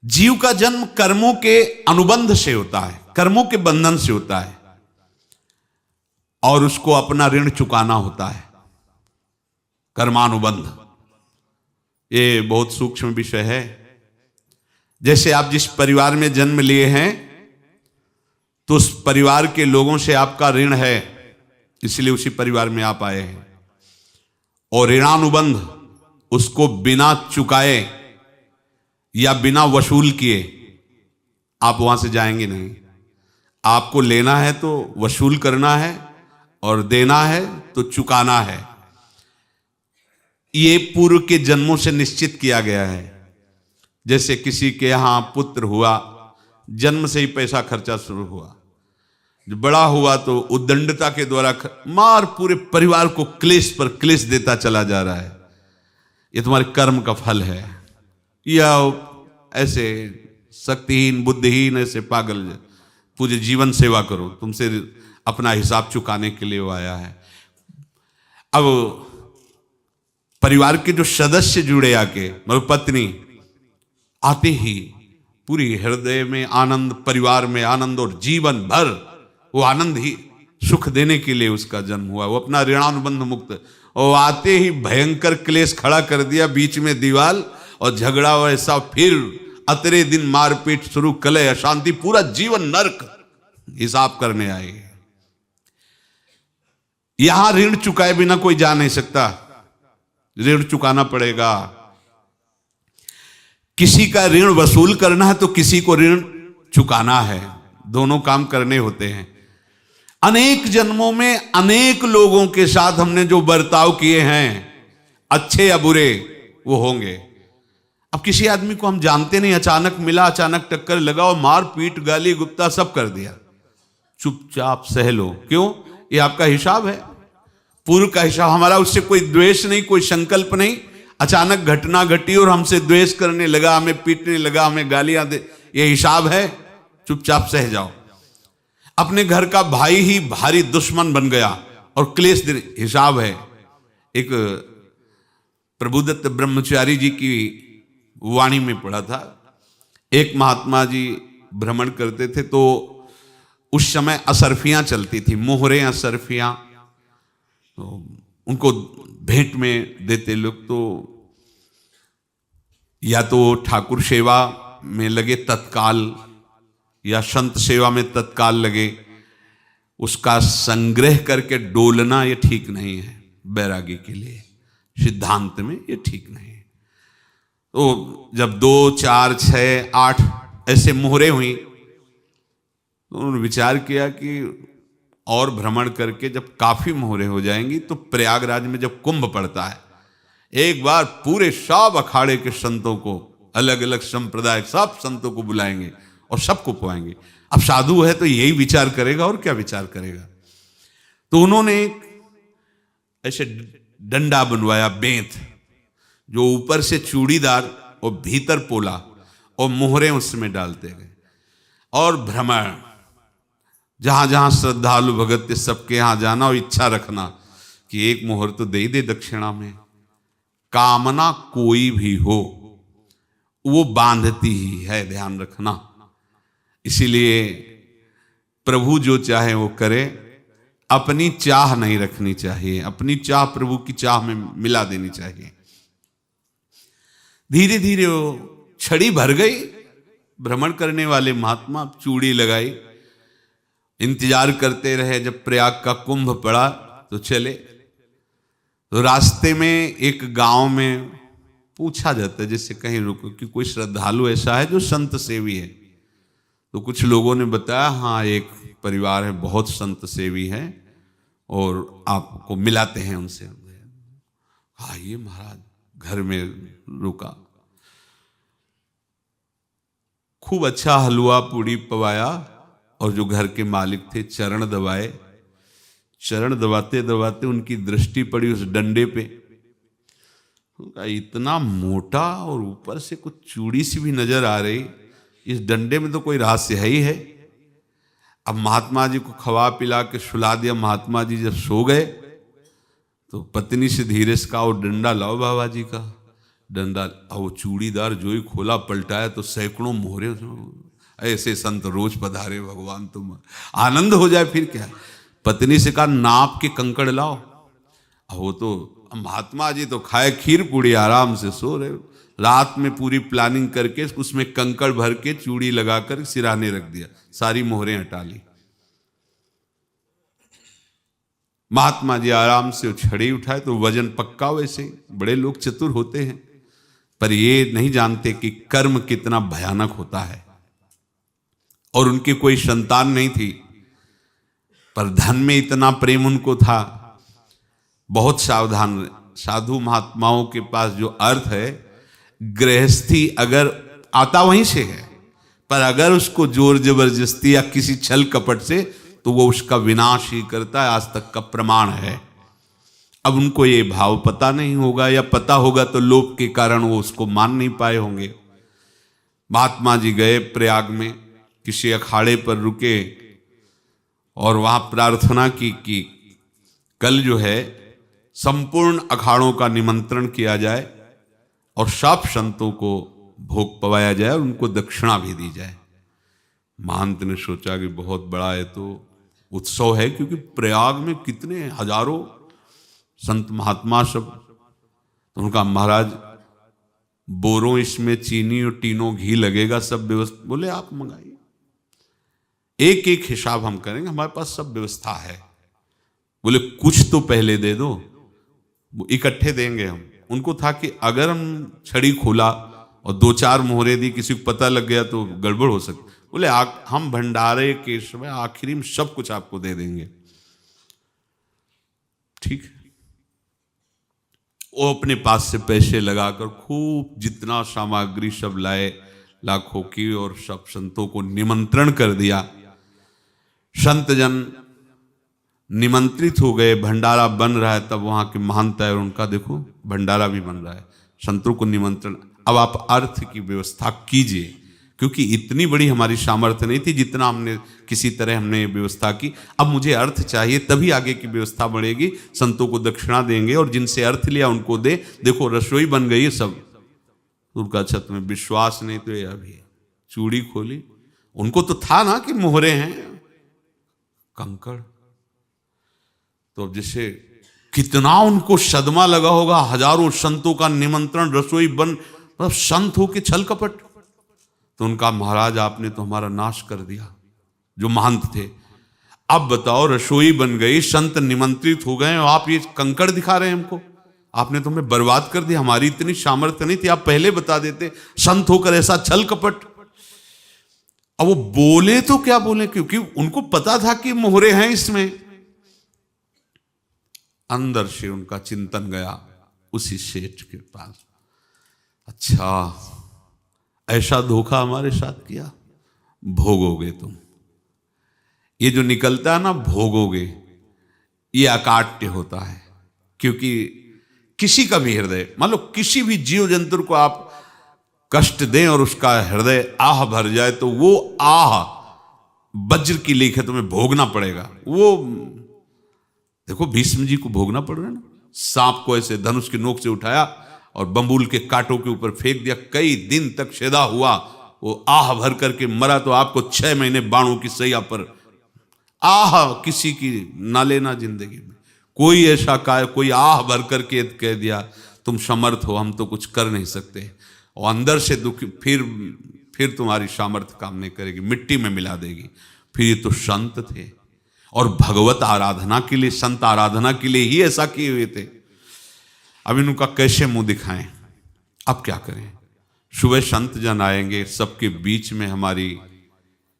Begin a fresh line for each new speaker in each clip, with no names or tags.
जीव का जन्म कर्मों के अनुबंध से होता है, कर्मों के बंधन से होता है, और उसको अपना ऋण चुकाना होता है। कर्मानुबंध ये बहुत सूक्ष्म विषय है। जैसे आप जिस परिवार में जन्म लिए हैं तो उस परिवार के लोगों से आपका ऋण है, इसलिए उसी परिवार में आप आए हैं। और ऋणानुबंध उसको बिना चुकाए या बिना वसूल किए आप वहां से जाएंगे नहीं। आपको लेना है तो वसूल करना है, और देना है तो चुकाना है। ये पूर्व के जन्मों से निश्चित किया गया है। जैसे किसी के यहां पुत्र हुआ, जन्म से ही पैसा खर्चा शुरू हुआ, जो बड़ा हुआ तो उद्दंडता के द्वारा मार पूरे परिवार को क्लेश पर क्लेश देता चला जा रहा है। ये तुम्हारे कर्म का फल है। या ऐसे शक्तिहीन बुद्धिहीन ऐसे पागल पूरे जीवन सेवा करो, तुमसे अपना हिसाब चुकाने के लिए वो आया है। अब परिवार के जो सदस्य जुड़े आके, मतलब पत्नी आते ही पूरी हृदय में आनंद, परिवार में आनंद, और जीवन भर वो आनंद ही सुख देने के लिए उसका जन्म हुआ। वो अपना ऋणानुबंध मुक्त, और आते ही भयंकर क्लेश खड़ा कर दिया, बीच में दीवाल और झगड़ा वैसा, फिर अतरे दिन मारपीट शुरू, कलह अशांति, पूरा जीवन नरक हिसाब करने आए। यहां ऋण चुकाए बिना कोई जा नहीं सकता, ऋण चुकाना पड़ेगा। किसी का ऋण वसूल करना है तो किसी को ऋण चुकाना है, दोनों काम करने होते हैं। अनेक जन्मों में अनेक लोगों के साथ हमने जो बर्ताव किए हैं, अच्छे या बुरे, वो होंगे। अब किसी आदमी को हम जानते नहीं, अचानक मिला, अचानक टक्कर लगा और मार पीट गाली गुप्ता सब कर दिया, चुपचाप सह लो। क्यों? ये आपका हिसाब है, पूर्व का हिसाब। हमारा उससे कोई द्वेष नहीं, कोई संकल्प नहीं। अचानक घटना घटी और हमसे द्वेष करने लगा, हमें पीटने लगा, हमें गालियां दे, ये हिसाब है, चुपचाप सह जाओ। अपने घर का भाई ही भारी दुश्मन बन गया और क्लेश हिसाब है। एक प्रभुदत्त ब्रह्मचारी जी की वाणी में पढ़ा था, एक महात्मा जी भ्रमण करते थे तो उस समय असरफियां चलती थी, मोहरे असरफियां, तो उनको भेंट में देते लोग। तो या तो ठाकुर सेवा में लगे तत्काल, या संत सेवा में तत्काल लगे, उसका संग्रह करके डोलना ये ठीक नहीं है बैरागी के लिए, सिद्धांत में ये ठीक नहीं है। तो जब 2, 4, 6, 8 ऐसे मोहरे हुई तो उन्होंने विचार किया कि और भ्रमण करके जब काफी मोहरे हो जाएंगी तो प्रयागराज में जब कुंभ पड़ता है, एक बार पूरे सब अखाड़े के संतों को, अलग अलग संप्रदाय सब संतों को बुलाएंगे और सबको पुआएंगे। अब साधु है तो यही विचार करेगा, और क्या विचार करेगा। तो उन्होंने एक ऐसे डंडा बनवाया, बेंत, जो ऊपर से चूड़ीदार और भीतर पोला, और मोहरे उसमें डालते गए। और भ्रमण, जहां जहां श्रद्धालु भगत थे सबके यहां जाना और इच्छा रखना कि एक मोहर तो दे दे दक्षिणा में। कामना कोई भी हो वो बांधती ही है, ध्यान रखना। इसीलिए प्रभु जो चाहे वो करे, अपनी चाह नहीं रखनी चाहिए, अपनी चाह प्रभु की चाह में मिला देनी चाहिए। धीरे धीरे वो छड़ी भर गई, भ्रमण करने वाले महात्मा चूड़ी लगाई, इंतजार करते रहे। जब प्रयाग का कुंभ पड़ा तो चले। तो रास्ते में एक गांव में पूछा जाता है, जैसे कहीं रुको कि कोई श्रद्धालु ऐसा है जो संत सेवी है। तो कुछ लोगों ने बताया, हाँ एक परिवार है, बहुत संत सेवी है, और आपको मिलाते हैं उनसे। हाँ ये महाराज घर में रुका, खूब अच्छा हलवा पूड़ी पवाया, और जो घर के मालिक थे चरण दबाए। चरण दबाते दबाते उनकी दृष्टि पड़ी उस डंडे पे, इतना मोटा और ऊपर से कुछ चूड़ी सी भी नजर आ रही, इस डंडे में तो कोई रहस्य है ही है। अब महात्मा जी को खवा पिला के सुला दिया। महात्मा जी जब सो गए तो पत्नी से धीरे से कहा, वो डंडा लाओ बाबा जी का। डंडा, वो चूड़ीदार जो ही खोला पलटाया तो सैकड़ों मोहरे। ऐसे संत रोज पधारे भगवान, तुम आनंद हो जाए फिर क्या। पत्नी से कहा नाप के कंकड़ लाओ। वो तो महात्मा जी तो खाए खीर पूड़ी, आराम से सो रहे। रात में पूरी प्लानिंग करके उसमें कंकड़ भर के चूड़ी लगाकर सिराने रख दिया, सारी मोहरें हटा ली। महात्मा जी आराम से छड़ी उठाए तो वजन पक्का। वैसे बड़े लोग चतुर होते हैं, पर ये नहीं जानते कि कर्म कितना भयानक होता है। और उनकी कोई संतान नहीं थी, पर धन में इतना प्रेम उनको था। बहुत सावधान। साधु महात्माओं के पास जो अर्थ है, गृहस्थी अगर आता वहीं से है, पर अगर उसको जोर जबरदस्ती या किसी छल कपट से, तो वो उसका विनाश ही करता है। आज तक का प्रमाण है। अब उनको ये भाव पता नहीं होगा, या पता होगा तो लोभ के कारण वो उसको मान नहीं पाए होंगे। महात्मा जी गए प्रयाग में, किसी अखाड़े पर रुके और वहां प्रार्थना की कि कल जो है संपूर्ण अखाड़ों का निमंत्रण किया जाए और सब संतों को भोग पवाया जाए और उनको दक्षिणा भी दी जाए। महंत ने सोचा कि बहुत बड़ा है तो उत्सव है, क्योंकि प्रयाग में कितने हजारों संत महात्मा सब। तो उनका महाराज बोरों इसमें चीनी और टीनों घी लगेगा, सब व्यवस्था। बोले आप मंगाइए, एक एक हिसाब हम करेंगे, हमारे पास सब व्यवस्था है। बोले कुछ तो पहले दे दो, इकट्ठे देंगे हम। उनको था कि अगर हम छड़ी खोला और दो चार मोहरे दी, किसी को पता लग गया तो गड़बड़ हो सकती। बोले हम भंडारे के समय आखिरी में सब कुछ आपको दे देंगे। ठीक है। वो अपने पास से पैसे लगाकर खूब जितना सामग्री सब लाए, लाखों की, और सब संतों को निमंत्रण कर दिया। संत जन निमंत्रित हो गए, भंडारा बन रहा है। तब वहां के महंत है और उनका देखो भंडारा भी बन रहा है, संतों को निमंत्रण। अब आप अर्थ की व्यवस्था कीजिए, क्योंकि इतनी बड़ी हमारी सामर्थ्य नहीं थी जितना हमने किसी तरह हमने व्यवस्था की। अब मुझे अर्थ चाहिए, तभी आगे की व्यवस्था बढ़ेगी। संतों को दक्षिणा देंगे और जिनसे अर्थ लिया उनको दे। देखो रसोई बन गई है सब। उनका छत में विश्वास नहीं तो ये अभी चूड़ी खोली। उनको तो था ना कि मोहरे हैं कंकड़। तो अब जैसे कितना उनको सदमा लगा होगा, हजारों संतों का निमंत्रण, रसोई बन, मतलब संत हो के छल कपट। तो उनका महाराज आपने तो हमारा नाश कर दिया, जो महंत थे। अब बताओ रसोई बन गई, संत निमंत्रित हो गए और आप ये कंकड़ दिखा रहे हैं हमको। आपने तो हमें बर्बाद कर दिया, हमारी इतनी सामर्थ्य नहीं थी, आप पहले बता देते। संत होकर ऐसा छल कपट। अब वो बोले तो क्या बोले, क्योंकि उनको पता था कि मोहरे हैं इसमें। अंदर से उनका चिंतन गया उसी सेठ के पास, अच्छा ऐसा धोखा हमारे साथ किया, भोगोगे तुम। ये जो निकलता है ना भोगोगे, ये अकाट्य होता है। क्योंकि किसी का भी हृदय, मान लो किसी भी जीव जंतु को आप कष्ट दें और उसका हृदय आह भर जाए, तो वो आह वज्र की लेख है, तुम्हें भोगना पड़ेगा। वो देखो भीष्म जी को भोगना पड़ रहा है ना। सांप को ऐसे धनुष की नोक से उठाया और बंबूल के कांटों के ऊपर फेंक दिया, कई दिन तक शेदा हुआ, वो आह भर करके मरा। तो आपको 6 महीने बाणों की सैया पर आह किसी की ना लेना जिंदगी में। कोई ऐसा कोई आह भर करके कह दिया तुम समर्थ हो, हम तो कुछ कर नहीं सकते, और अंदर से दुखी, फिर तुम्हारी सामर्थ्य काम नहीं करेगी, मिट्टी में मिला देगी। फिर ये तो संत थे और भगवत आराधना के लिए, संत आराधना के लिए ही ऐसा किए हुए थे। अब इनका कैसे मुंह दिखाएं, अब क्या करें। सुबह संत जन आएंगे, सबके बीच में हमारी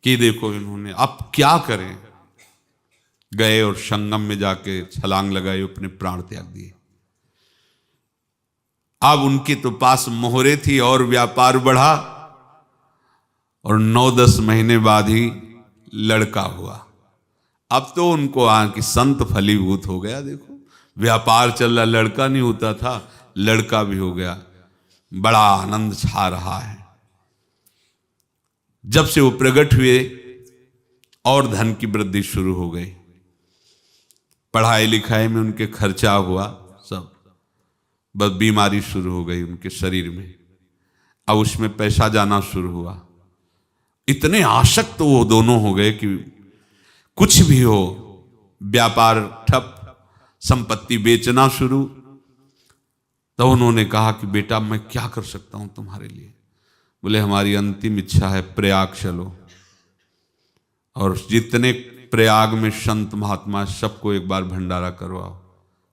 कि देखो इन्होंने, अब क्या करें। गए और संगम में जाके छलांग लगाई, अपने प्राण त्याग दिए। अब उनके तो पास मोहरे थी और व्यापार बढ़ा, और 9-10 महीने बाद ही लड़का हुआ। अब तो उनको कि संत फलीभूत हो गया। देखो व्यापार चल रहा, लड़का नहीं होता था, लड़का भी हो गया, बड़ा आनंद छा रहा है। जब से वो प्रकट हुए और धन की वृद्धि शुरू हो गई, पढ़ाई लिखाई में उनके खर्चा हुआ सब। बस बीमारी शुरू हो गई उनके शरीर में। अब उसमें पैसा जाना शुरू हुआ। इतने आसक्त वो दोनों हो गए कि कुछ भी हो, व्यापार ठप, संपत्ति बेचना शुरू। तो उन्होंने कहा कि बेटा मैं क्या कर सकता हूं तुम्हारे लिए? बोले हमारी अंतिम इच्छा है प्रयाग चलो, और जितने प्रयाग में संत महात्मा सबको एक बार भंडारा करवाओ,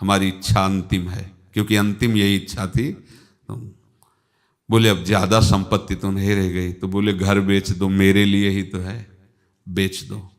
हमारी इच्छा अंतिम है। क्योंकि अंतिम यही इच्छा थी। तो बोले अब ज्यादा संपत्ति तो नहीं रह गई। तो बोले घर बेच दो, मेरे लिए ही तो है, बेच दो।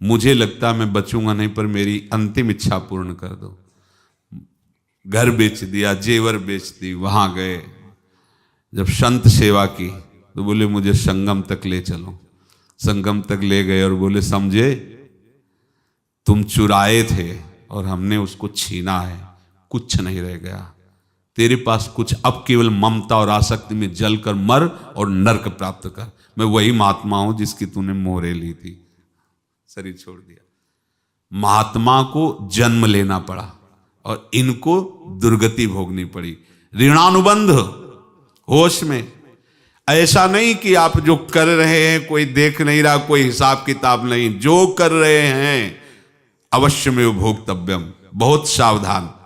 मुझे लगता मैं बचूंगा नहीं, पर मेरी अंतिम इच्छा पूर्ण कर दो। घर बेच दिया, जेवर बेच दी। वहां गए, जब संत सेवा की तो बोले मुझे संगम तक ले चलो। संगम तक ले गए और बोले समझे तुम चुराए थे और हमने उसको छीना है, कुछ नहीं रह गया तेरे पास कुछ, अब केवल ममता और आसक्ति में जलकर मर और नरक प्राप्त कर। मैं वही महात्मा हूं जिसकी तूने मोहरे ली थी, शरीर छोड़ दिया। महात्मा को जन्म लेना पड़ा और इनको दुर्गति भोगनी पड़ी। ऋणानुबंध, होश में। ऐसा नहीं कि आप जो कर रहे हैं कोई देख नहीं रहा, कोई हिसाब किताब नहीं। जो कर रहे हैं अवश्य में भोक्तव्यम, बहुत सावधान।